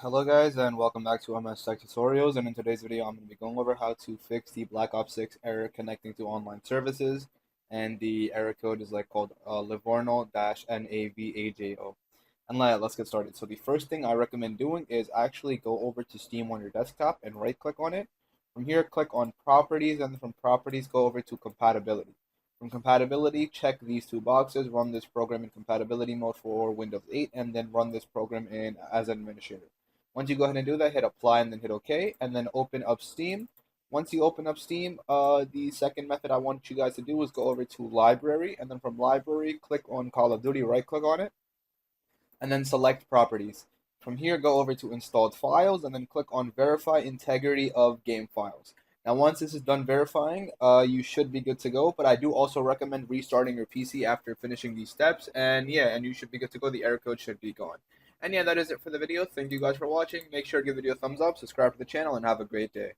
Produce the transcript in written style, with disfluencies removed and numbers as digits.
Hello guys and welcome back to MS Tech Tutorials, and in today's video I'm going to be going over how to fix the Black Ops 6 error connecting to online services, and the error code is called LIVORNO-NAVAJO. And let's get started. So the first thing I recommend doing is actually go over to Steam on your desktop and right click on it. From here click on properties, and from properties go over to compatibility. From compatibility, check these two boxes: run this program in compatibility mode for Windows 8, and then run this program in as an administrator. Once you go ahead and do that, hit apply and then hit OK, and then open up Steam. Once you open up Steam, the second method I want you guys to do is go over to library, and then from library, click on Call of Duty, right click on it, and then select properties. From here, go over to installed files, and then click on verify integrity of game files. Now, once this is done verifying, you should be good to go, but I do also recommend restarting your PC after finishing these steps, and yeah, and you should be good to go. The error code should be gone. And yeah, that is it for the video. Thank you guys for watching. Make sure to give the video a thumbs up, subscribe to the channel, and have a great day.